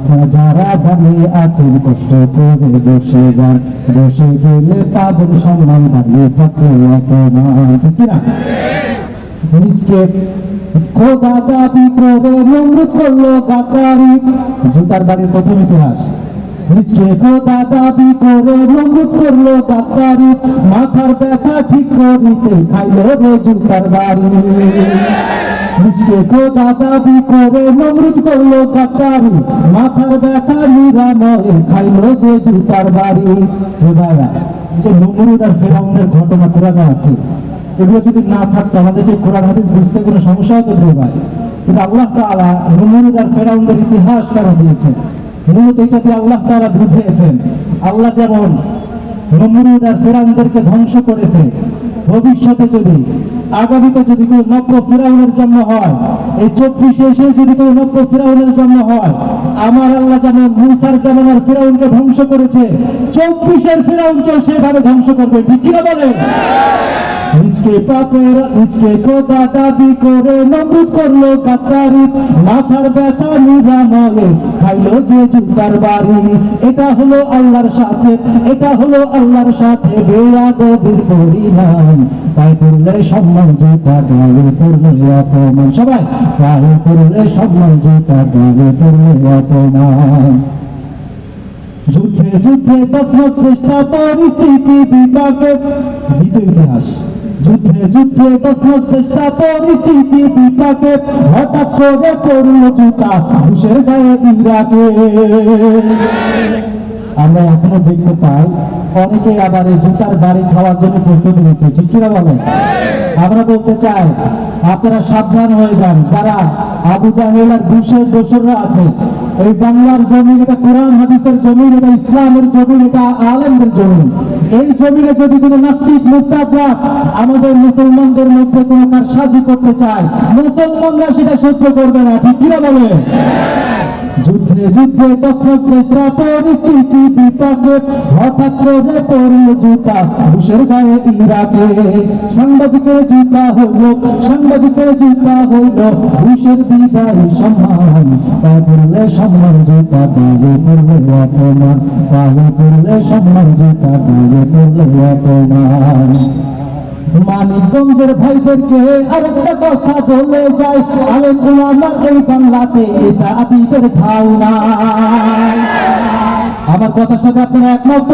আপনারা যারা দাঁড়িয়ে আছেন কষ্ট করে বসে যান, বসে গেলে পাবেন সম্মান, দাঁড়িয়ে থাকলে অপমান। ঠিক না? নিজকে খোদা দাবি করে নমরুদ করলো গাদ্দারি। জুতার বাড়ির প্রথম ইতিহাস। নিজকে খোদা দাবি করে নমরুদ করলো গাদ্দারি, মাথার ব্যথা ঠিক করিতে খাইলো রে জুতার বাড়ি। নিজকে খোদা দাবি করে নমরুদ করলো গাদ্দারি, মাথার ব্যথা নিরাময়ে খাইলো যে জুতার বাড়ি। হে ভাইরা, যে নমরুদ আর ফেরাউনের ঘটনা কোরআনে আছে, এগুলো যদি না থাকতো আমাদেরকে কোরআন হাদিস বুঝতে কোনো সমস্যা হতো ভাই। কিন্তু আল্লাহ তাআলা নমরুদ আর ফেরাউনের ইতিহাস তারা দিয়েছেন, মূলত এটাতে আল্লাহ তাআলা বুঝিয়েছেন আল্লাহ যেমন নমরুদ আর ফেরাউনদেরকে ধ্বংস করেছে, ভবিষ্যতে যদি আগামীতে যদি কেউ নব্য ফেরাউনের জন্ম হয়, এই 24 এসে যদি কেউ নব্য ফেরাউনের জন্ম হয়, আমার আল্লাহ যেমন মুসার জামানার ফেরাউনকে ধ্বংস করেছে, 24-এর ফেরাউনকেও সেভাবে ধ্বংস করবে। ঠিক কিনা বলেন? নিজকে পাপের নিজকে খোদা দাবি করে নমরুদ করলো গাদ্দারি, মাথার ব্যথা নিরাময়ে খাইলো যে জুতার বাড়ি। এটা হলো আল্লাহর সাথে, এটা হলো আল্লাহর সাথে বেয়াদবির পরিণাম। তাই করলে সম্মান জুতা, গায়ে পড়লে অপমান। সবাই গায়ে পড়লে সম্মান জুতা, গায়ে পড়লে অপমান। যুদ্ধে যুদ্ধে তসমত চেষ্টা পরিস্থিতি বিপাকে, দ্বিতীয় ইতিহাস। যুদ্ধে যুদ্ধে তসমত চেষ্টা পরিস্থিতি বিপাকে, হঠাৎ করে পড়লো জুতা ঘুষের গায়ে ইরাকে। আমরা এখনো দেখতে পাই অনেকে আবার এই জুতার বাড়ি খাওয়ার জন্য প্রস্তুতি নিচ্ছে। ঠিক কিনা বলেন? আমরা বলতে চাই আপনারা সাবধান হয়ে যান। যারা আবু জাহেল আর বুশের দোসররা আছে, এই বাংলার জমিন এটা কোরআন হাদিসের জমিন, এটা ইসলামের জমিন, এটা আলেমদের জমিন। এই জমিনে যদি কোনো নাস্তিক মুরতাদরা আমাদের মুসলমানদের মধ্যে কোনো কারসাজি করতে চায়, মুসলমানরা সেটা সহ্য করবে না। ঠিক কিনা বলে? যুদ্ধে যুদ্ধে তসমত চেষ্টা পরিস্থিতি বিপাকে, হঠাৎ করে পড়ল জুতা ঘুষের গায়ে ইরাকে। সাংবাদিকের জুতা হইল, সাংবাদিকের জুতা হইল ঘুষের বিদায়ী সম্মান। তা করলে সম্মান জুতা, গায়ে পড়লে অপমান। গায়ে পড়লে সম্মান জুতা, গায়ে পড়লে অপমান। মানিকগঞ্জের ভাইদেরকে আরেকটা কথা বলে যায়, আলেম উলামা এই বাংলাতে এটা আদিদের ঠাঁই নাই। আমার কথার সাথে আপনারা একমত?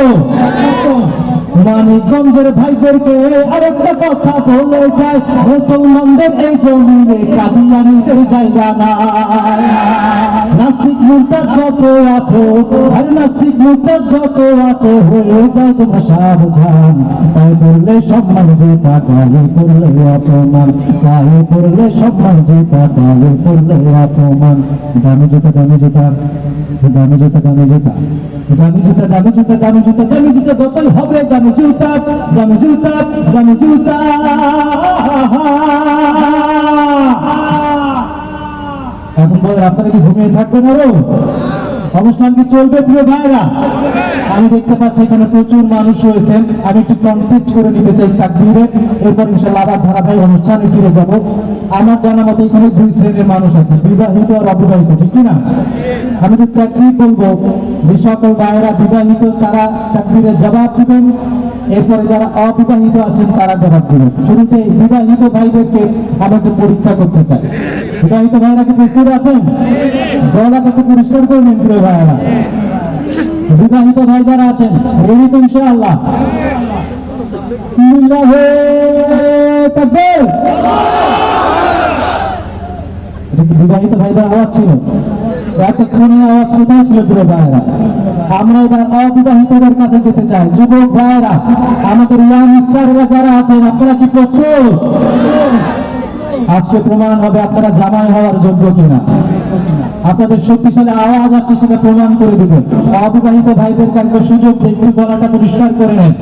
মানিকগঞ্জের ভাইদেরকে আরেকটা কথা বলে যায়, মুসলমানদের এই জমিনে কাদিয়ানীদের জায়গা নাই। নাস্তিক মুরতাদ যত আছে, আর নাস্তিক মুরতাদ যত আছে, হয়ে যায় তোমরা সাবধান। তাই করলে সম্মান জুতা, গায়ে পড়লে অপমান। গায়ে পড়লে সম্মান জুতা, গায়ে পড়লে অপমান। দামি জুতা, দামি জুতা, দামি জুতা, দামি জুতা, দামি জুতা, দামি জুতা, দামি জুতা, দামি জুতা যতই হবে দামি জুতা, দামি জুতা, দামি জুতা। এখন বলেন আপনারা কি ঘুমিয়ে থাকবেন আরো? অনুষ্ঠান কি চলবে প্রিয় ভাইরা? আমি দেখতে পাচ্ছি এখানে প্রচুর মানুষ হয়েছেন। আমি একটু কন্টেস্ট করে নিতে চাই তাকবীরে, এরপর ইনশাআল্লাহ আবার ধারাবাহিক অনুষ্ঠানে ফিরে যাব। আমার জানা মতে এখানে 2 শ্রেণীর মানুষ আছে, বিবাহিত আর অবিবাহিত। ঠিক কিনা? আমি তো তাকবীর বলবো, যে সকল ভাইরা বিবাহিত তারা তাকবীরের জবাব দিবেন, এরপরে যারা অবিবাহিত আছেন তারা জবাব দিবেন। শুরুতে বিবাহিত ভাইদেরকে আমাকে পরীক্ষা করতে চাই। বিবাহিত ভাইরা কি প্রস্তুত আছেন? গলাটা একটু পরিষ্কার করে নিন প্রিয় ভাইরা। বিবাহিত ভাই যারা আছেন রেডি তো ইনশাআল্লাহ? লিল্লাহি তাকবীর। বিবাহিত ভাইদের আওয়াজ ছিল, এতক্ষণে আওয়াজ কোথায় ছিল প্রিয় ভাইরা? আমরা এবার অবিবাহিতদের কাছে যেতে চাই। যুবক ভাইরা, আমাদের ইয়াং স্টাররা যারা আছেন, আপনারা কি প্রস্তুত? আজকে প্রমাণ হবে আপনারা জামাই হওয়ার যোগ্য কিনা। আপনাদের শক্তিশালী আওয়াজ আসছে, সেটা প্রমাণ করে দিবেন। অবিবাহিত ভাইদের কাছে সুযোগ দিয়ে একটু গলাটা পরিষ্কার করে নেন।